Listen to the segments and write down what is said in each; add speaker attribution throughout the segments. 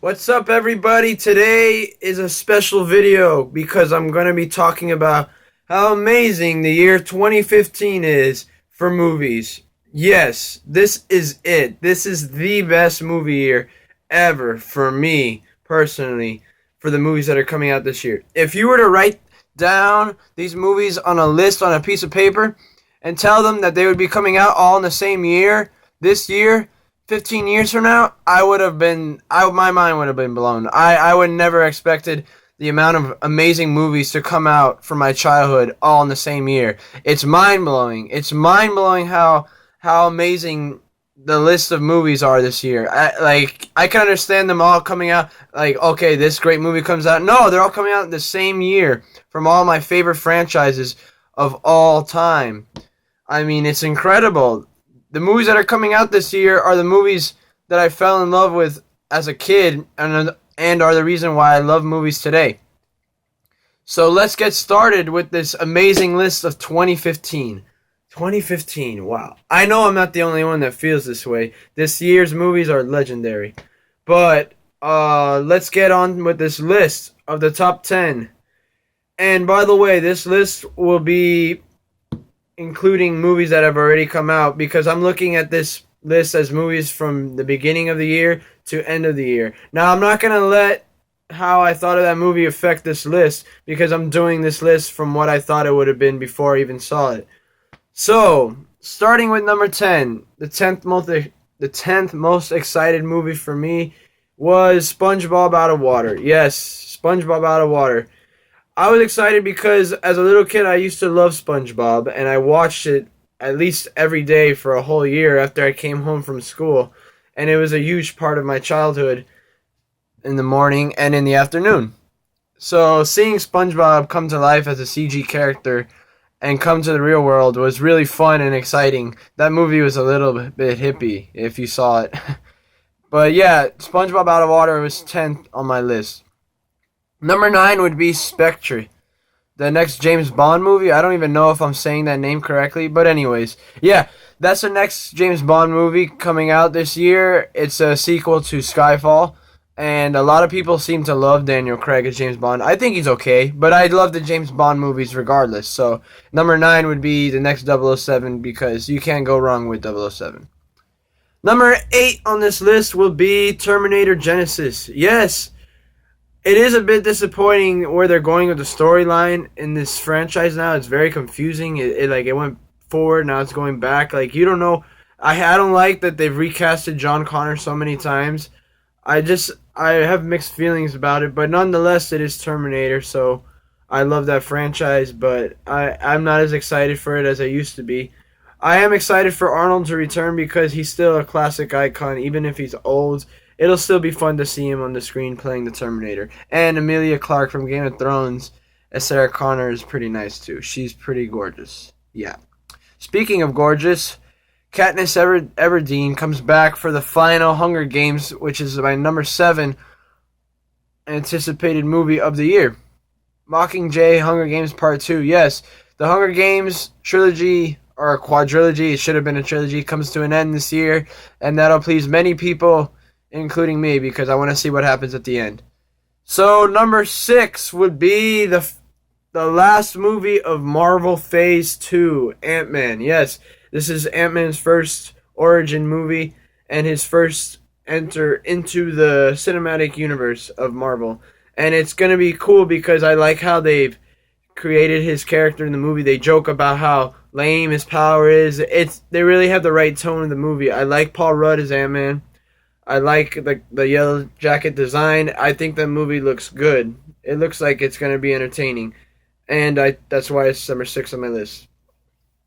Speaker 1: What's up, everybody? Today is a special video because I'm going to be talking about how amazing the year 2015 is for movies. Yes, this is it. This is the best movie year ever for me, personally, for the movies that are coming out this year. If you were to write down these movies on a list on a piece of paper and tell them that they would be coming out all in the same year, this year, 15 years from now, my mind would have been blown. I would never expected the amount of amazing movies to come out from my childhood all in the same year. It's mind-blowing. It's mind-blowing how amazing the list of movies are this year. I can understand them all coming out, like, okay, this great movie comes out. No, they're all coming out the same year from all my favorite franchises of all time. I mean, it's incredible. The movies that are coming out this year are the movies that I fell in love with as a kid and are the reason why I love movies today. So let's get started with this amazing list of 2015. 2015, wow. I know I'm not the only one that feels this way. This year's movies are legendary. But let's get on with this list of the top 10. And by the way, this list will be including movies that have already come out, because I'm looking at this list as movies from the beginning of the year to end of the year. Now, I'm not going to let how I thought of that movie affect this list, because I'm doing this list from what I thought it would have been before I even saw it. So, starting with number 10, the 10th most excited movie for me was Spongebob Out of Water. Yes, Spongebob Out of Water. I was excited because as a little kid I used to love SpongeBob, and I watched it at least every day for a whole year after I came home from school, and it was a huge part of my childhood in the morning and in the afternoon. So seeing SpongeBob come to life as a CG character and come to the real world was really fun and exciting. That movie was a little bit hippie if you saw it. But yeah, SpongeBob Out of Water was 10th on my list. Number 9 would be Spectre, the next James Bond movie. I don't even know if I'm saying that name correctly, but anyways, yeah, that's the next James Bond movie coming out this year. It's a sequel to Skyfall, and a lot of people seem to love Daniel Craig as James Bond. I think he's okay, but I love the James Bond movies regardless. So number 9 would be the next 007, because you can't go wrong with 007. Number 8 on this list will be Terminator Genysis. Yes, it is a bit disappointing where they're going with the storyline in this franchise now. It's very confusing. It went forward, now it's going back. Like, you don't know. I don't like that they've recasted John Connor so many times. I have mixed feelings about it, but nonetheless, it is Terminator, so I love that franchise, but I'm not as excited for it as I used to be. I am excited for Arnold to return because he's still a classic icon, even if he's old. It'll still be fun to see him on the screen playing the Terminator. And Emilia Clarke from Game of Thrones as Sarah Connor is pretty nice too. She's pretty gorgeous. Yeah. Speaking of gorgeous, Katniss Everdeen comes back for the final Hunger Games, which is my number 7 anticipated movie of the year. Mockingjay, Hunger Games Part 2. Yes, the Hunger Games trilogy, or a quadrilogy, it should have been a trilogy, comes to an end this year, and that'll please many people, including me, because I want to see what happens at the end. So number 6 would be the last movie of Marvel Phase 2, Ant-Man. Yes, this is Ant-Man's first origin movie and his first enter into the cinematic universe of Marvel. And it's going to be cool because I like how they've created his character in the movie. They joke about how lame his power is. They really have the right tone in the movie. I like Paul Rudd as Ant-Man. I like the yellow jacket design. I think the movie looks good. It looks like it's going to be entertaining. And that's why it's number 6 on my list.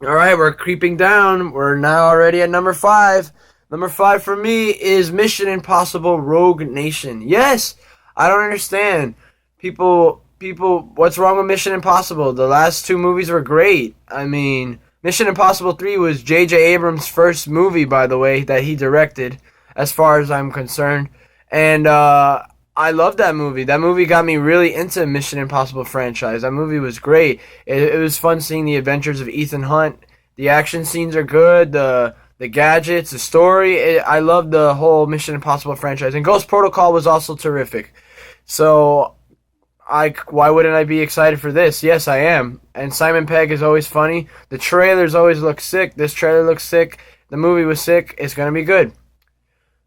Speaker 1: Alright, we're creeping down. We're now already at number 5. Number 5 for me is Mission Impossible Rogue Nation. Yes! I don't understand. People, what's wrong with Mission Impossible? The last 2 movies were great. I mean, Mission Impossible 3 was J.J. Abrams' first movie, by the way, that he directed, as far as I'm concerned. And I love that movie. That movie got me really into Mission Impossible franchise. That movie was great. It was fun seeing the adventures of Ethan Hunt. The action scenes are good. The the gadgets, the story. I love the whole Mission Impossible franchise. And Ghost Protocol was also terrific. So, why wouldn't I be excited for this? Yes, I am. And Simon Pegg is always funny. The trailers always look sick. This trailer looks sick. The movie was sick. It's going to be good.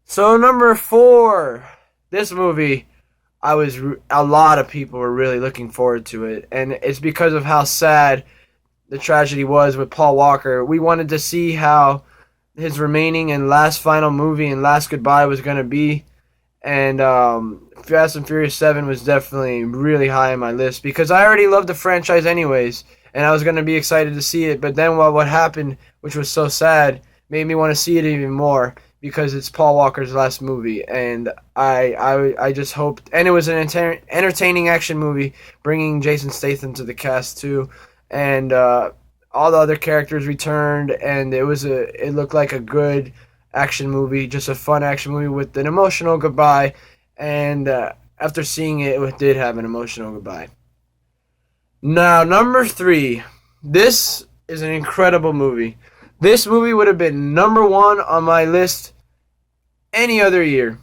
Speaker 1: So, number 4. This movie, a lot of people were really looking forward to it. And it's because of how sad the tragedy was with Paul Walker. We wanted to see how his remaining and last final movie and last goodbye was going to be. And Fast and Furious 7 was definitely really high on my list because I already loved the franchise anyways, and I was going to be excited to see it. But then what happened, which was so sad, made me want to see it even more because it's Paul Walker's last movie. And I just hoped, and it was an entertaining action movie, bringing Jason Statham to the cast too. And all the other characters returned, and it looked like a good action movie, just a fun action movie with an emotional goodbye. And after seeing it, it did have an emotional goodbye. Now, number 3. This is an incredible movie. This movie would have been number 1 on my list any other year.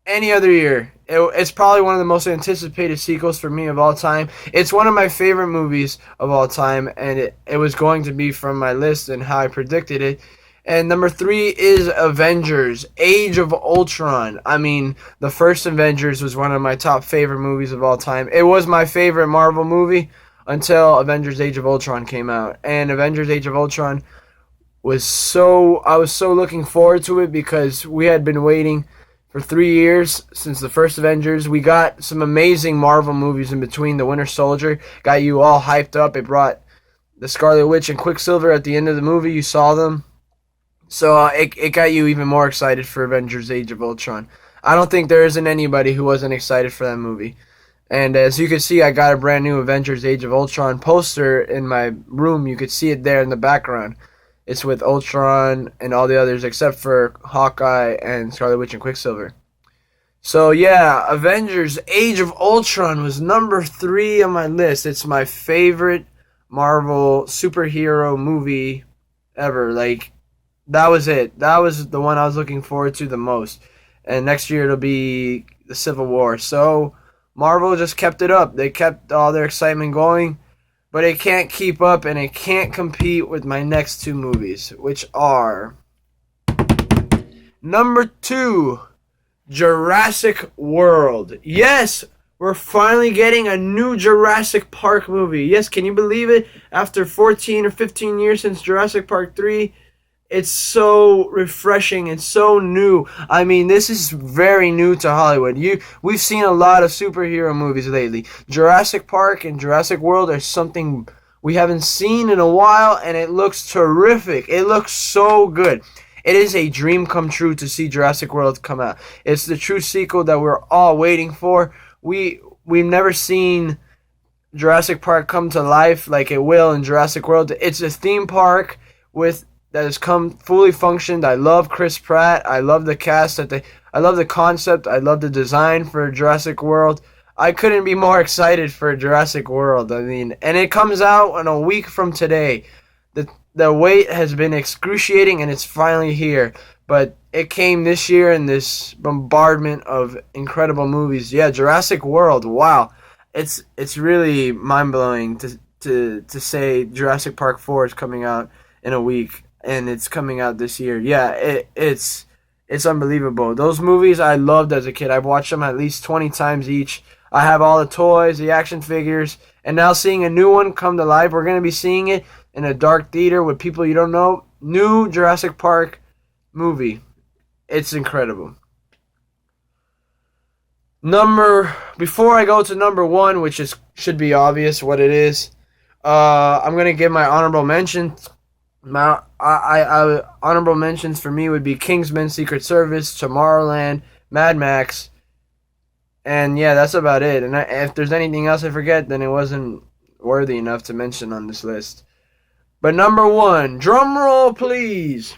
Speaker 1: Any other year. It's probably one of the most anticipated sequels for me of all time. It's one of my favorite movies of all time, and it was going to be from my list and how I predicted it. And number 3 is Avengers, Age of Ultron. I mean, the first Avengers was one of my top favorite movies of all time. It was my favorite Marvel movie until Avengers Age of Ultron came out. And Avengers Age of Ultron I was so looking forward to it because we had been waiting for 3 years since the first Avengers. We got some amazing Marvel movies in between. The Winter Soldier got you all hyped up. It brought the Scarlet Witch and Quicksilver at the end of the movie. You saw them. So it got you even more excited for Avengers Age of Ultron. I don't think there isn't anybody who wasn't excited for that movie. And as you can see, I got a brand new Avengers Age of Ultron poster in my room. You could see it there in the background. It's with Ultron and all the others except for Hawkeye and Scarlet Witch and Quicksilver. So yeah, Avengers Age of Ultron was number 3 on my list. It's my favorite Marvel superhero movie ever. Like, that was it. That was the one I was looking forward to the most. And next year it'll be the Civil War. So Marvel just kept it up. They kept all their excitement going. But it can't keep up and it can't compete with my next 2 movies, which are number 2, Jurassic World. Yes, we're finally getting a new Jurassic Park movie. Yes, can you believe it? After 14 or 15 years since Jurassic Park 3, it's so refreshing and so new. I mean, this is very new to Hollywood. We've seen a lot of superhero movies lately. Jurassic Park and Jurassic World are something we haven't seen in a while, and it looks terrific. It looks so good. It is a dream come true to see Jurassic World come out. It's the true sequel that we're all waiting for. We've never seen Jurassic Park come to life like it will in Jurassic World. It's a theme park that has come fully functioned. I love Chris Pratt. I love the cast. I love the concept. I love the design for Jurassic World. I couldn't be more excited for Jurassic World. I mean, and it comes out in a week from today. The wait has been excruciating, and it's finally here. But it came this year in this bombardment of incredible movies. Yeah, Jurassic World. Wow, it's really mind blowing to say Jurassic Park 4 is coming out in a week. And it's coming out this year. Yeah, it's unbelievable. Those movies I loved as a kid. I've watched them at least 20 times each. I have all the toys, the action figures, and now seeing a new one come to life. We're going to be seeing it in a dark theater with people you don't know. New Jurassic Park movie. It's incredible. Before I go to number 1, which should be obvious what it is, I'm going to give my honorable mentions. Honorable mentions for me would be Kingsmen Secret Service, Tomorrowland, Mad Max, and yeah, that's about it. And if there's anything else I forget, then it wasn't worthy enough to mention on this list. But number 1, drum roll please.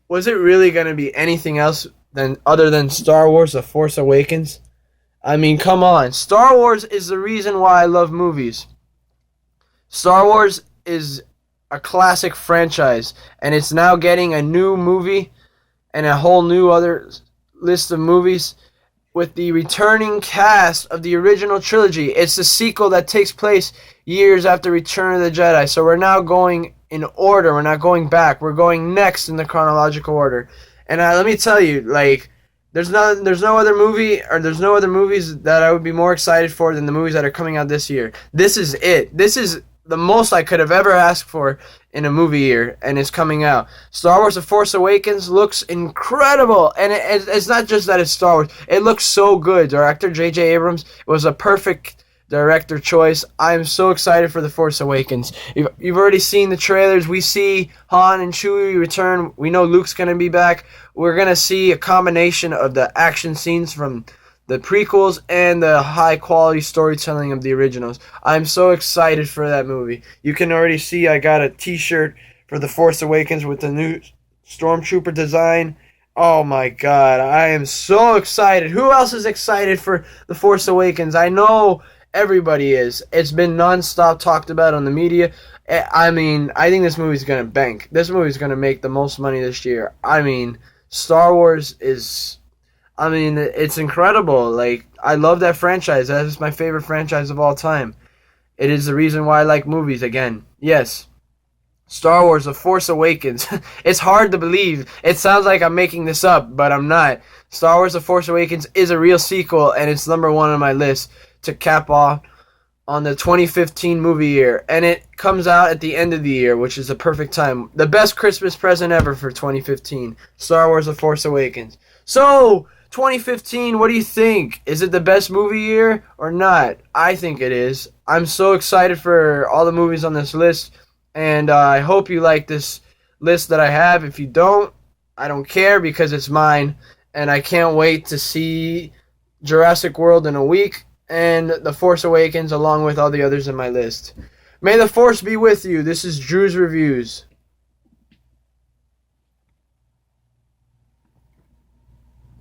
Speaker 1: Was it really going to be anything else other than Star Wars The Force Awakens? I mean, come on. Star Wars is the reason why I love movies. Star Wars is a classic franchise, and it's now getting a new movie and a whole new other list of movies with the returning cast of the original trilogy. It's the sequel that takes place years after Return of the Jedi. So we're now going in order. We're not going back. We're going next in the chronological order. And let me tell you, like, there's no other movie, or there's no other movies that I would be more excited for than the movies that are coming out this year. This is it. This is the most I could have ever asked for in a movie year, and it's coming out. Star Wars The Force Awakens looks incredible, and it's not just that it's Star Wars. It looks so good. Director J.J. Abrams was a perfect director choice. I'm so excited for The Force Awakens. You've already seen the trailers. We see Han and Chewie return. We know Luke's going to be back. We're going to see a combination of the action scenes from the prequels and the high-quality storytelling of the originals. I'm so excited for that movie. You can already see I got a t-shirt for The Force Awakens with the new Stormtrooper design. Oh my god, I am so excited. Who else is excited for The Force Awakens? I know everybody is. It's been non-stop talked about on the media. I mean, I think this movie's going to bank. This movie's going to make the most money this year. I mean, Star Wars is... I mean, it's incredible. Like, I love that franchise. That is my favorite franchise of all time. It is the reason why I like movies again. Yes. Star Wars The Force Awakens. It's hard to believe. It sounds like I'm making this up, but I'm not. Star Wars The Force Awakens is a real sequel, and it's number one on my list to cap off on the 2015 movie year. And it comes out at the end of the year, which is the perfect time. The best Christmas present ever for 2015. Star Wars The Force Awakens. So, 2015, what do you think? Is it the best movie year or not? I think it is. I'm so excited for all the movies on this list, and I hope you like this list that I have. If you don't, I don't care because it's mine, and I can't wait to see Jurassic World in a week and The Force Awakens along with all the others in my list. May the Force be with you. This is Drew's Reviews.